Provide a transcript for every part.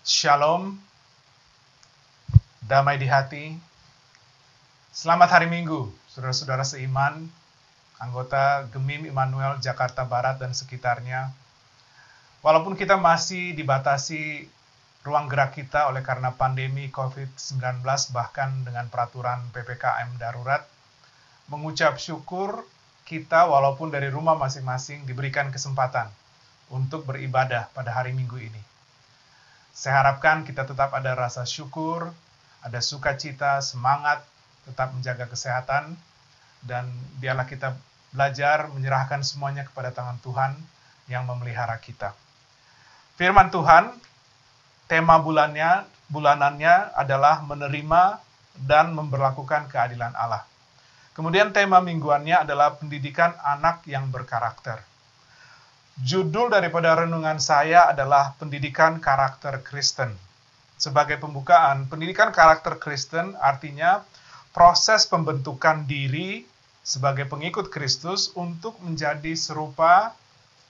Shalom, damai di hati. Selamat hari Minggu, saudara-saudara seiman, anggota Gemim Immanuel Jakarta Barat dan sekitarnya. Walaupun kita masih dibatasi ruang gerak kita oleh karena pandemi COVID-19, bahkan dengan peraturan PPKM darurat, mengucap syukur kita walaupun dari rumah masing-masing diberikan kesempatan untuk beribadah pada hari Minggu ini. Saya harapkan kita tetap ada rasa syukur, ada sukacita, semangat, tetap menjaga kesehatan, dan biarlah kita belajar menyerahkan semuanya kepada tangan Tuhan yang memelihara kita. Firman Tuhan, tema bulanannya adalah menerima dan memberlakukan keadilan Allah. Kemudian tema mingguannya adalah pendidikan anak yang berkarakter. Judul daripada renungan saya adalah pendidikan karakter Kristen. Sebagai pembukaan, pendidikan karakter Kristen artinya proses pembentukan diri sebagai pengikut Kristus untuk menjadi serupa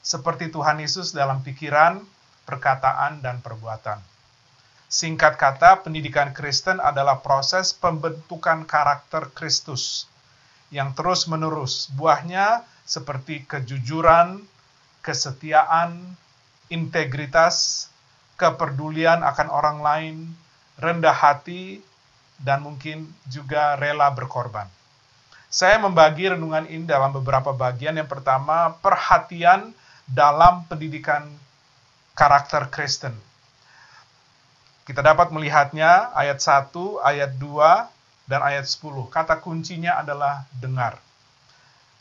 seperti Tuhan Yesus dalam pikiran, perkataan, dan perbuatan. Singkat kata, pendidikan Kristen adalah proses pembentukan karakter Kristus yang terus-menerus. Buahnya seperti kejujuran, kesetiaan, integritas, kepedulian akan orang lain, rendah hati, dan mungkin juga rela berkorban. Saya membagi renungan ini dalam beberapa bagian. Yang pertama, perhatian dalam pendidikan karakter Kristen. Kita dapat melihatnya ayat 1, ayat 2, dan ayat 10. Kata kuncinya adalah dengar.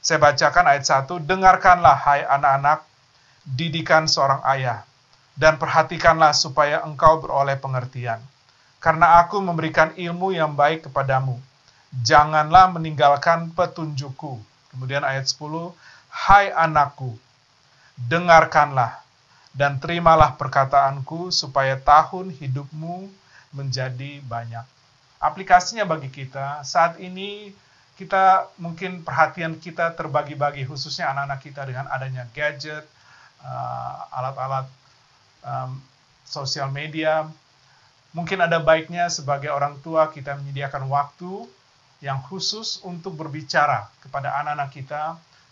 Saya bacakan ayat 1, dengarkanlah hai anak-anak, didikan seorang ayah, dan perhatikanlah supaya engkau beroleh pengertian. Karena aku memberikan ilmu yang baik kepadamu. Janganlah meninggalkan petunjukku. Kemudian ayat 10, hai anakku, dengarkanlah dan terimalah perkataanku supaya tahun hidupmu menjadi banyak. Aplikasinya bagi kita, saat ini kita mungkin perhatian kita terbagi-bagi, khususnya anak-anak kita dengan adanya gadget, alat-alat sosial media. Mungkin ada baiknya sebagai orang tua kita menyediakan waktu yang khusus untuk berbicara kepada anak-anak kita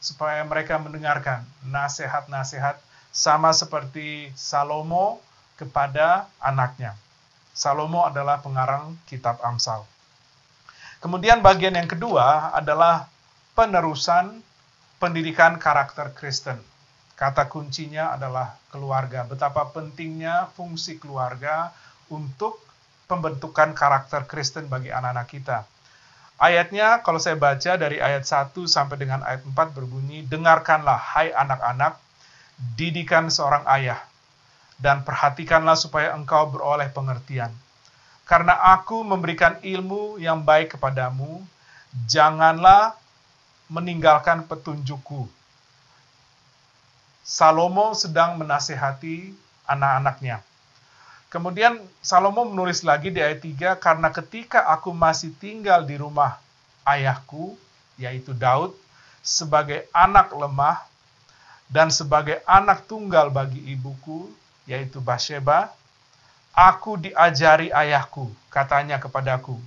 supaya mereka mendengarkan nasihat-nasihat sama seperti Salomo kepada anaknya. Salomo adalah pengarang kitab Amsal. Kemudian bagian yang kedua adalah penerusan pendidikan karakter Kristen. Kata kuncinya adalah keluarga. Betapa pentingnya fungsi keluarga untuk pembentukan karakter Kristen bagi anak-anak kita. Ayatnya, kalau saya baca dari ayat 1 sampai dengan ayat 4 berbunyi, dengarkanlah hai anak-anak, didikan seorang ayah, dan perhatikanlah supaya engkau beroleh pengertian. Karena aku memberikan ilmu yang baik kepadamu, janganlah meninggalkan petunjukku. Salomo sedang menasihati anak-anaknya. Kemudian Salomo menulis lagi di ayat 3, karena ketika aku masih tinggal di rumah ayahku, yaitu Daud, sebagai anak lemah, dan sebagai anak tunggal bagi ibuku, yaitu Batsheba, aku diajari ayahku, katanya kepadaku,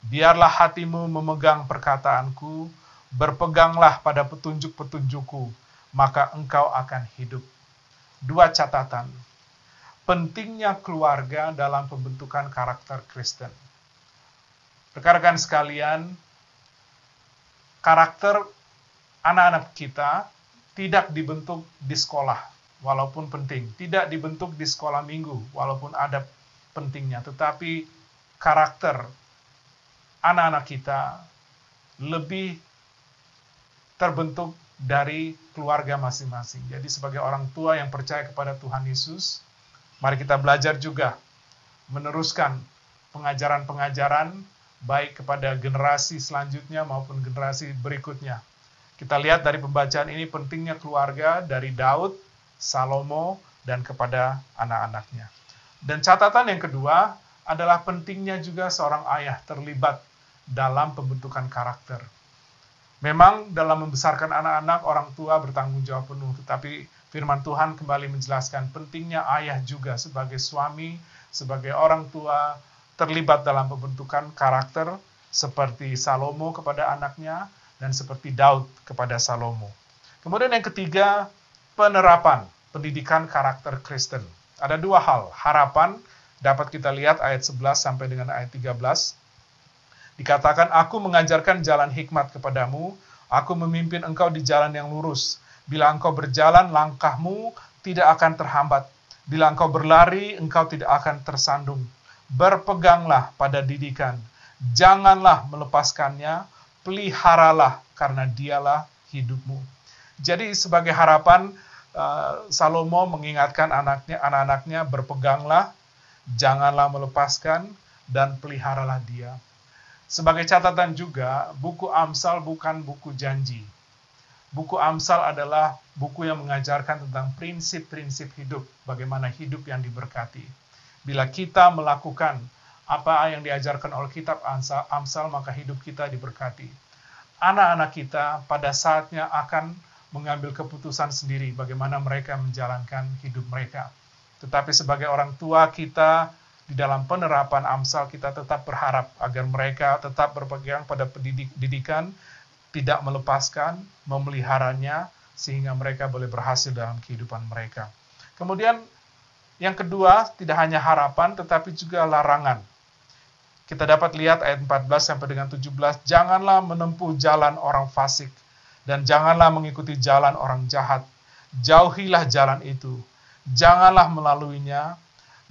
biarlah hatimu memegang perkataanku, berpeganglah pada petunjuk-petunjukku, maka engkau akan hidup. Dua catatan. Pentingnya keluarga dalam pembentukan karakter Kristen. Rekan-rekan sekalian, karakter anak-anak kita tidak dibentuk di sekolah, walaupun penting. Tidak dibentuk di sekolah minggu, walaupun ada pentingnya. Tetapi karakter anak-anak kita lebih terbentuk dari keluarga masing-masing. Jadi sebagai orang tua yang percaya kepada Tuhan Yesus, mari kita belajar juga meneruskan pengajaran-pengajaran baik kepada generasi selanjutnya maupun generasi berikutnya. Kita lihat dari pembacaan ini pentingnya keluarga dari Daud, Salomo, dan kepada anak-anaknya. Dan catatan yang kedua adalah pentingnya juga seorang ayah terlibat dalam pembentukan karakter. Memang dalam membesarkan anak-anak, orang tua bertanggung jawab penuh, tetapi Firman Tuhan kembali menjelaskan pentingnya ayah juga sebagai suami, sebagai orang tua, terlibat dalam pembentukan karakter seperti Salomo kepada anaknya dan seperti Daud kepada Salomo. Kemudian yang ketiga, penerapan pendidikan karakter Kristen. Ada dua hal, harapan, dapat kita lihat ayat 11 sampai dengan ayat 13. Dikatakan, aku mengajarkan jalan hikmat kepadamu, aku memimpin engkau di jalan yang lurus. Bila engkau berjalan, langkahmu tidak akan terhambat. Bila engkau berlari, engkau tidak akan tersandung. Berpeganglah pada didikan, janganlah melepaskannya, peliharalah karena dialah hidupmu. Jadi sebagai harapan, Salomo mengingatkan anak-anaknya, berpeganglah, janganlah melepaskan, dan peliharalah dia. Sebagai catatan juga, buku Amsal bukan buku janji. Buku Amsal adalah buku yang mengajarkan tentang prinsip-prinsip hidup, bagaimana hidup yang diberkati. Bila kita melakukan apa yang diajarkan oleh kitab Amsal, maka hidup kita diberkati. Anak-anak kita pada saatnya akan mengambil keputusan sendiri bagaimana mereka menjalankan hidup mereka. Tetapi sebagai orang tua kita, di dalam penerapan Amsal kita tetap berharap agar mereka tetap berpegang pada pendidikan, tidak melepaskan, memeliharanya, sehingga mereka boleh berhasil dalam kehidupan mereka. Kemudian yang kedua, tidak hanya harapan, tetapi juga larangan. Kita dapat lihat ayat 14 sampai dengan 17, janganlah menempuh jalan orang fasik, dan janganlah mengikuti jalan orang jahat. Jauhilah jalan itu, janganlah melaluinya,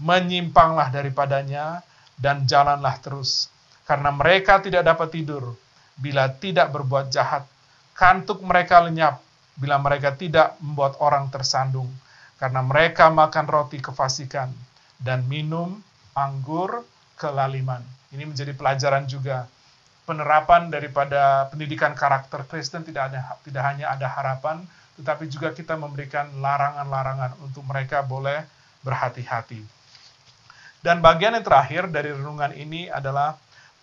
menyimpanglah daripadanya, dan jalanlah terus. Karena mereka tidak dapat tidur bila tidak berbuat jahat. Kantuk mereka lenyap bila mereka tidak membuat orang tersandung. Karena mereka makan roti kefasikan dan minum anggur kelaliman. Ini menjadi pelajaran juga. Penerapan daripada pendidikan karakter Kristen tidak hanya ada harapan, tetapi juga kita memberikan larangan-larangan untuk mereka boleh berhati-hati. Dan bagian yang terakhir dari renungan ini adalah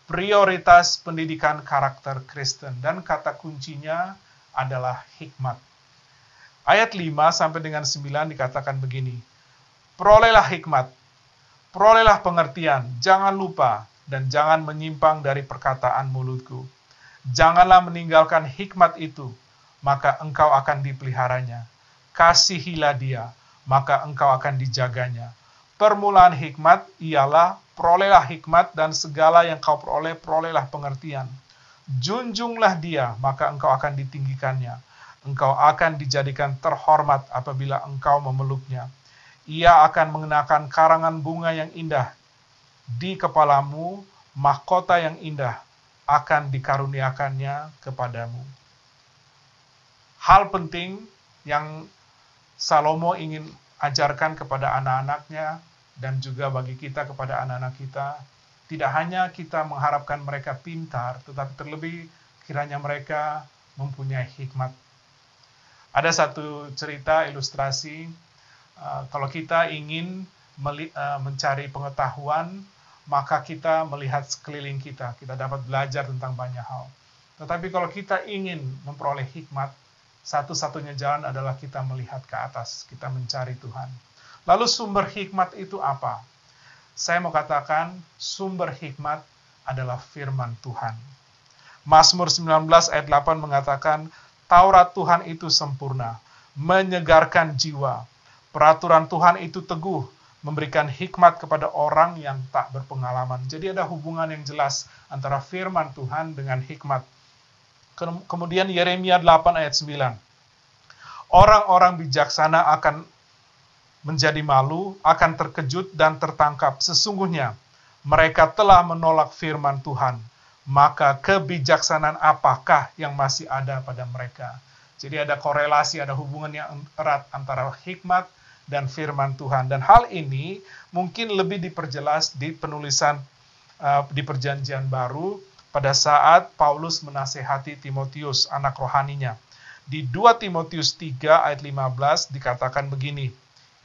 prioritas pendidikan karakter Kristen. Dan kata kuncinya adalah hikmat. Ayat 5 sampai dengan 9 dikatakan begini, perolehlah hikmat, perolehlah pengertian, jangan lupa, dan jangan menyimpang dari perkataan mulutku. Janganlah meninggalkan hikmat itu, maka engkau akan dipeliharanya. Kasihilah dia, maka engkau akan dijaganya. Permulaan hikmat ialah perolehlah hikmat, dan segala yang kau peroleh, perolehlah pengertian. Junjunglah dia, maka engkau akan ditinggikannya. Engkau akan dijadikan terhormat apabila engkau memeluknya. Ia akan mengenakan karangan bunga yang indah di kepalamu, mahkota yang indah akan dikaruniakannya kepadamu. Hal penting yang Salomo ingin ajarkan kepada anak-anaknya dan juga bagi kita kepada anak-anak kita, tidak hanya kita mengharapkan mereka pintar, tetapi terlebih kiranya mereka mempunyai hikmat. Ada satu cerita ilustrasi, kalau kita ingin mencari pengetahuan, maka kita melihat sekeliling kita dapat belajar tentang banyak hal. Tetapi kalau kita ingin memperoleh hikmat, satu-satunya jalan adalah kita melihat ke atas, kita mencari Tuhan. Lalu sumber hikmat itu apa? Saya mau katakan sumber hikmat adalah firman Tuhan. Mazmur 19 ayat 8 mengatakan, Taurat Tuhan itu sempurna, menyegarkan jiwa. Peraturan Tuhan itu teguh, memberikan hikmat kepada orang yang tak berpengalaman. Jadi ada hubungan yang jelas antara firman Tuhan dengan hikmat. Kemudian Yeremia 8 ayat 9. Orang-orang bijaksana akan menjadi malu, akan terkejut dan tertangkap. Sesungguhnya mereka telah menolak firman Tuhan. Maka kebijaksanaan apakah yang masih ada pada mereka? Jadi ada korelasi, ada hubungan yang erat antara hikmat dan firman Tuhan. Dan hal ini mungkin lebih diperjelas di penulisan di Perjanjian Baru pada saat Paulus menasehati Timotius, anak rohaninya. Di 2 Timotius 3 ayat 15 dikatakan begini,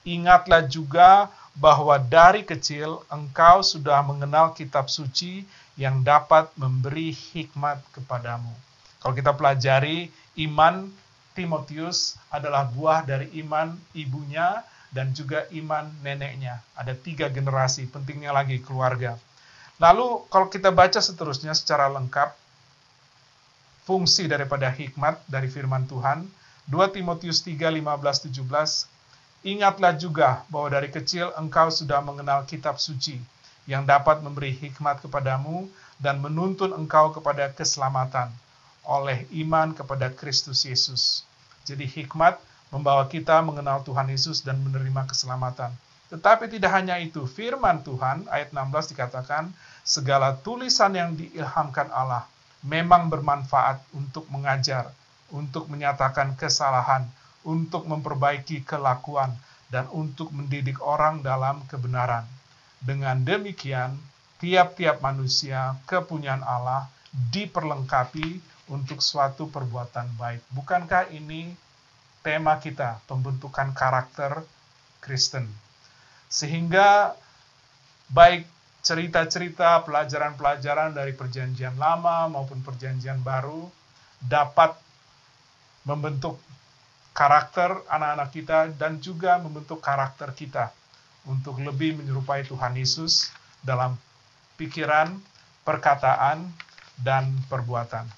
ingatlah juga bahwa dari kecil engkau sudah mengenal kitab suci yang dapat memberi hikmat kepadamu. Kalau kita pelajari iman Timotius adalah buah dari iman ibunya dan juga iman neneknya. Ada 3 generasi, pentingnya lagi keluarga. Lalu kalau kita baca seterusnya secara lengkap, fungsi daripada hikmat dari firman Tuhan, 2 Timotius 3, 15, 17, ingatlah juga bahwa dari kecil engkau sudah mengenal kitab suci, yang dapat memberi hikmat kepadamu dan menuntun engkau kepada keselamatan oleh iman kepada Kristus Yesus. Jadi hikmat membawa kita mengenal Tuhan Yesus dan menerima keselamatan. Tetapi tidak hanya itu, firman Tuhan, ayat 16 dikatakan, segala tulisan yang diilhamkan Allah memang bermanfaat untuk mengajar, untuk menyatakan kesalahan, untuk memperbaiki kelakuan, dan untuk mendidik orang dalam kebenaran. Dengan demikian, tiap-tiap manusia kepunyaan Allah diperlengkapi untuk suatu perbuatan baik. Bukankah ini tema kita, pembentukan karakter Kristen? Sehingga baik cerita-cerita, pelajaran-pelajaran dari perjanjian lama maupun perjanjian baru dapat membentuk karakter anak-anak kita dan juga membentuk karakter kita untuk lebih menyerupai Tuhan Yesus dalam pikiran, perkataan, dan perbuatan.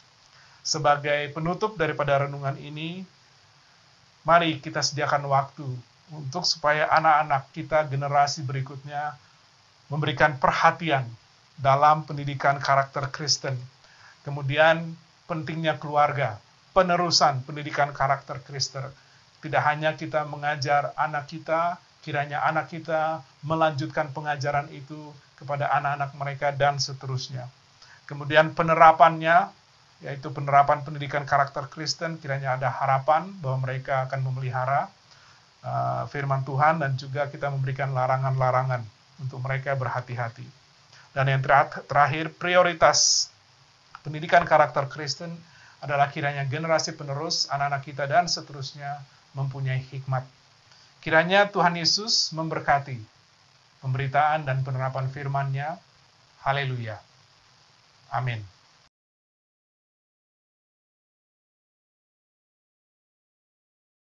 Sebagai penutup daripada renungan ini, mari kita sediakan waktu untuk supaya anak-anak kita generasi berikutnya memberikan perhatian dalam pendidikan karakter Kristen. Kemudian pentingnya keluarga, penerusan pendidikan karakter Kristen. Tidak hanya kita mengajar anak kita, kiranya anak kita melanjutkan pengajaran itu kepada anak-anak mereka dan seterusnya. Kemudian penerapannya, yaitu penerapan pendidikan karakter Kristen, kiranya ada harapan bahwa mereka akan memelihara firman Tuhan dan juga kita memberikan larangan-larangan untuk mereka berhati-hati. Dan yang terakhir, prioritas pendidikan karakter Kristen adalah kiranya generasi penerus, anak-anak kita dan seterusnya mempunyai hikmat. Kiranya Tuhan Yesus memberkati pemberitaan dan penerapan firman-Nya. Haleluya. Amin.